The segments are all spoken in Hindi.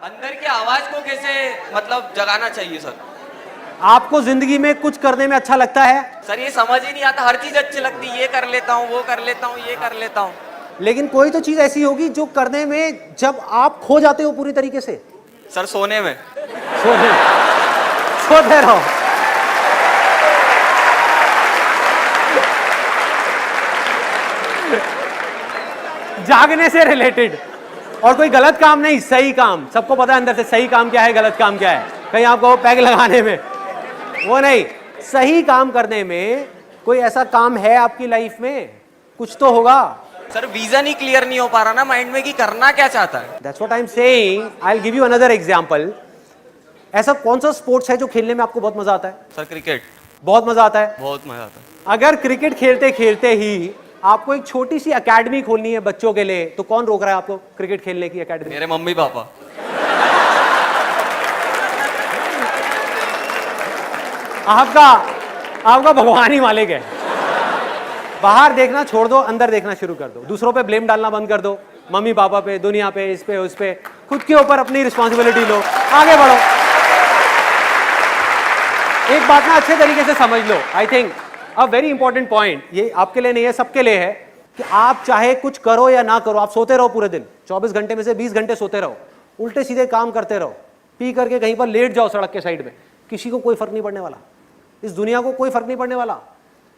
अंदर की आवाज को कैसे मतलब जगाना चाहिए सर? आपको जिंदगी में कुछ करने में अच्छा लगता है, सर ये समझ ही नहीं आता, हर चीज अच्छी लगती है, ये कर लेता हूँ, वो कर लेता हूँ, ये कर लेता हूँ। लेकिन कोई तो चीज ऐसी होगी जो करने में जब आप खो जाते हो पूरी तरीके से। सर सोने में। सोते सोते रहो। जागने से रिलेटेड और कोई गलत काम नहीं, सही काम। सबको पता है अंदर से सही काम क्या है, गलत काम क्या है। कहीं आपको पैग लगाने में वो नहीं, सही काम करने में कोई ऐसा काम है आपकी लाइफ में, कुछ तो होगा। सर विजन ही क्लियर नहीं हो पा रहा ना माइंड में कि करना क्या चाहता है। That's what I am saying. I will give you another example. ऐसा कौन सा स्पोर्ट्स है जो खेलने में आपको बहुत मजा आता है? Sir cricket. बहुत मजा आता है। बहुत मजा आता है। अगर क्रिकेट खेलते खेलते ही आपको एक छोटी सी एकेडमी खोलनी है बच्चों के लिए, तो कौन रोक रहा है आपको क्रिकेट खेलने की एकेडमी? मेरे मम्मी पापा। आपका भगवान ही मालिक है। बाहर देखना छोड़ दो, अंदर देखना शुरू कर दो। दूसरों पे ब्लेम डालना बंद कर दो, मम्मी पापा पे, दुनिया पे, इस पे उस पे। खुद के ऊपर अपनी रिस्पॉन्सिबिलिटी लो, आगे बढ़ो। एक बात ना अच्छे तरीके से समझ लो। I think a very important point, ये आपके लिए नहीं है, सबके लिए है, कि आप चाहे कुछ करो या ना करो, आप सोते रहो पूरे दिन, 24 घंटे में से 20 घंटे सोते रहो, उल्टे सीधे काम करते रहो, पी करके कहीं पर लेट जाओ सड़क के साइड में, किसी को कोई फर्क नहीं पड़ने वाला। इस दुनिया को कोई फर्क नहीं पड़ने वाला।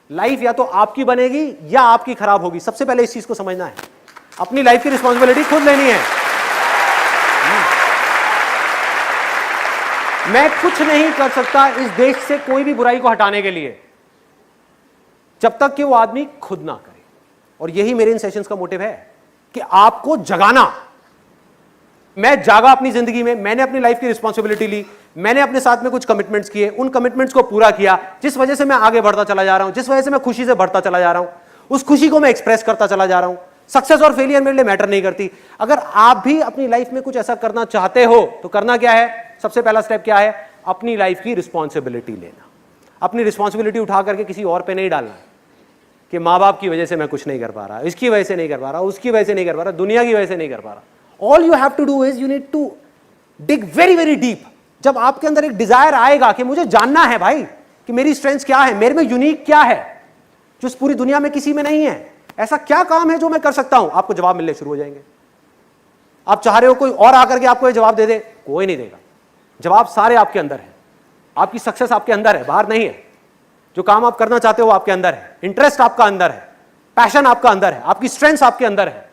लाइफ या तो आपकी बनेगी या आपकी खराब होगी। सबसे पहले इस चीज को समझना है। अपनी लाइफ की रिस्पॉन्सिबिलिटी खुद लेनी है। मैं कुछ नहीं कर सकता इस देश से कोई भी बुराई को हटाने के लिए, जब तक कि वो आदमी खुद ना करे। और यही मेरे इन सेशंस का मोटिव है कि आपको जगाना। मैं जागा अपनी जिंदगी में, मैंने अपनी लाइफ की रिस्पॉन्सिबिलिटी ली, मैंने अपने साथ में कुछ कमिटमेंट्स किए, उन कमिटमेंट्स को पूरा किया, जिस वजह से मैं आगे बढ़ता चला जा रहा हूं, जिस वजह से मैं खुशी से बढ़ता चला जा रहा हूं, उस खुशी को मैं एक्सप्रेस करता चला जा रहा हूं। सक्सेस और फेलियर मेरे लिए मैटर नहीं करती। अगर आप भी अपनी लाइफ में कुछ ऐसा करना चाहते हो तो करना क्या है? सबसे पहला स्टेप क्या है? अपनी लाइफ की रिस्पॉन्सिबिलिटी लेना। अपनी रिस्पॉन्सिबिलिटी उठा करके किसी और पे नहीं डालना कि माँ बाप की वजह से मैं कुछ नहीं कर पा रहा, इसकी वजह से नहीं कर पा रहा, उसकी वजह से नहीं कर पा रहा, दुनिया की वजह से नहीं कर पा रहा। All you have to do is you need to dig very very deep. जब आपके अंदर एक डिजायर आएगा कि मुझे जानना है भाई कि मेरी स्ट्रेंथ क्या है, मेरे में यूनिक क्या है जो इस पूरी दुनिया में किसी में नहीं है, ऐसा क्या काम है जो मैं कर सकता हूं, आपको जवाब मिलने शुरू हो जाएंगे। आप चाह रहे हो कोई और आकर के आपको ये जवाब दे दे, कोई नहीं देगा। जवाब सारे आपके अंदर है। आपकी सक्सेस आपके अंदर है, बाहर नहीं है। जो काम आप करना चाहते हो आपके अंदर है, इंटरेस्ट आपका अंदर है, पैशन आपका अंदर है, आपकी स्ट्रेंथ आपके अंदर है।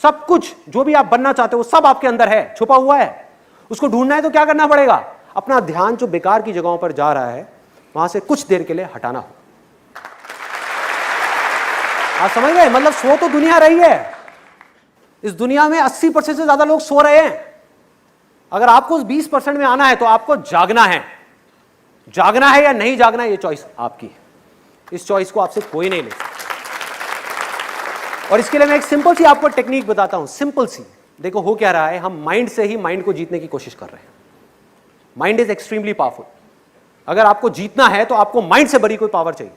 सब कुछ जो भी आप बनना चाहते हो सब आपके अंदर है, छुपा हुआ है। उसको ढूंढना है तो क्या करना पड़ेगा? अपना ध्यान जो बेकार की जगहों पर जा रहा है वहां से कुछ देर के लिए हटाना हो। आप समझ गए? मतलब सो तो दुनिया रही है। इस दुनिया में 80% से ज्यादा लोग सो रहे हैं। अगर आपको उस 20% में आना है तो आपको जागना है। जागना है या नहीं जागना है, ये चॉइस आपकी है। इस चॉइस को आपसे कोई नहीं ले सकता। और इसके लिए मैं एक सिंपल सी आपको टेक्निक बताता हूं, सिंपल सी। देखो हो क्या रहा है, हम माइंड से ही माइंड को जीतने की कोशिश कर रहे हैं। Mind is extremely powerful. अगर आपको जीतना है तो आपको माइंड से बड़ी कोई पावर चाहिए,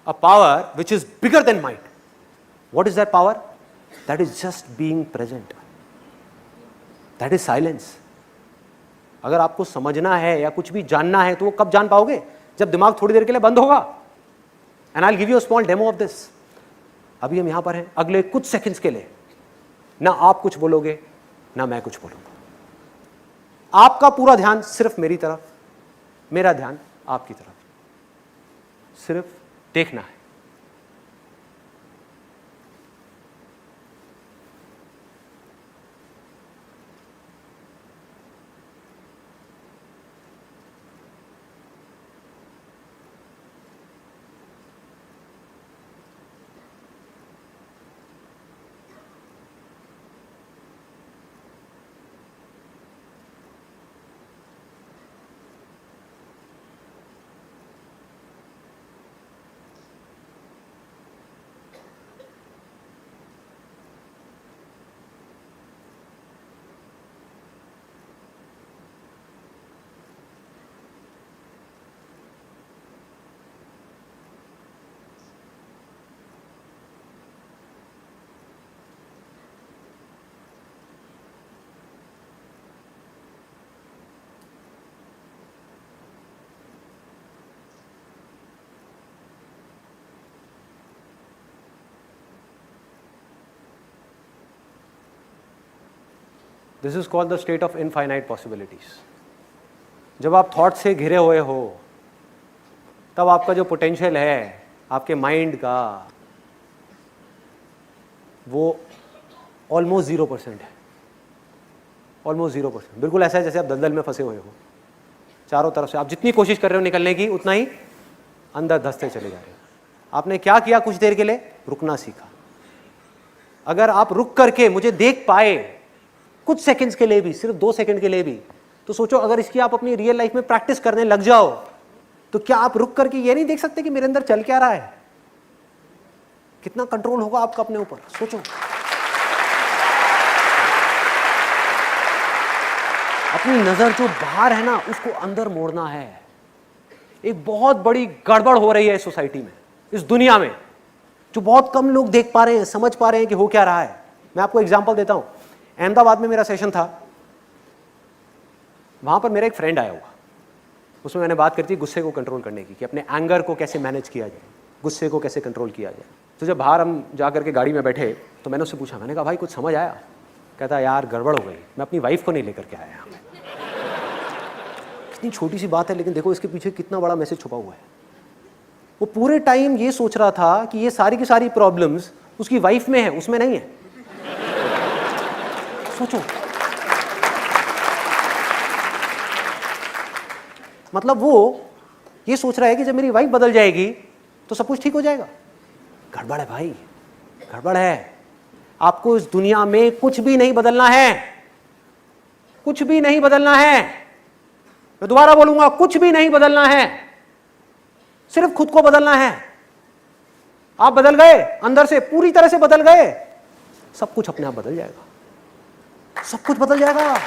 a power which is bigger than mind. What is that power? That is just being present, that is silence. अगर आपको समझना है या कुछ भी जानना है तो वो कब जान पाओगे? जब दिमाग थोड़ी देर के लिए बंद होगा। And I will give you a small demo of this. अभी हम यहां पर हैं, अगले कुछ सेकंड्स के लिए ना आप कुछ बोलोगे ना मैं कुछ बोलूंगा। आपका पूरा ध्यान सिर्फ मेरी तरफ, मेरा ध्यान आपकी तरफ, सिर्फ देखना है। This is called the state of infinite possibilities. जब आप थॉट से घिरे हुए हो तब आपका जो पोटेंशियल है आपके माइंड का वो ऑलमोस्ट 0% है, ऑलमोस्ट 0%। बिल्कुल ऐसा है जैसे आप दलदल में फंसे हुए हो, चारों तरफ से आप जितनी कोशिश कर रहे हो निकलने की उतना ही अंदर धंसते चले जा रहे हो। आपने क्या किया? कुछ देर के लिए रुकना सीखा। अगर आप रुक करके मुझे देख पाए कुछ सेकंड्स के लिए भी, सिर्फ 2 सेकंड के लिए भी, तो सोचो अगर इसकी आप अपनी रियल लाइफ में प्रैक्टिस करने लग जाओ तो क्या आप रुक करके ये नहीं देख सकते कि मेरे अंदर चल क्या रहा है? कितना कंट्रोल होगा आपका अपने ऊपर, सोचो। अपनी नजर जो बाहर है ना उसको अंदर मोड़ना है। एक बहुत बड़ी गड़बड़ हो रही है इस सोसाइटी में, इस दुनिया में, जो बहुत कम लोग देख पा रहे हैं, समझ पा रहे हैं कि हो क्या रहा है। मैं आपको एग्जांपल देता हूं। अहमदाबाद में मेरा सेशन था, वहां पर मेरा एक फ्रेंड आया हुआ, उसमें मैंने बात करी थी गुस्से को कंट्रोल करने की, कि अपने एंगर को कैसे मैनेज किया जाए, गुस्से को कैसे कंट्रोल किया जाए। तो जब बाहर हम जा करके गाड़ी में बैठे तो मैंने उससे पूछा, मैंने कहा भाई कुछ समझ आया? कहता यार गड़बड़ हो गई, मैं अपनी वाइफ को नहीं लेकर के आया यहाँ पे। कितनी छोटी सी बात है लेकिन देखो इसके पीछे कितना बड़ा मैसेज छुपा हुआ है। वो पूरे टाइम ये सोच रहा था कि ये सारी की सारी प्रॉब्लम्स उसकी वाइफ में है, उसमें नहीं है। सोचो, मतलब वो ये सोच रहा है कि जब मेरी वाइफ बदल जाएगी तो सब कुछ ठीक हो जाएगा। गड़बड़ है भाई, गड़बड़ है। आपको इस दुनिया में कुछ भी नहीं बदलना है, कुछ भी नहीं बदलना है। मैं दोबारा बोलूंगा, कुछ भी नहीं बदलना है, सिर्फ खुद को बदलना है। आप बदल गए, अंदर से पूरी तरह से बदल गए, सब कुछ अपने आप बदल जाएगा, सब कुछ बदल जाएगा।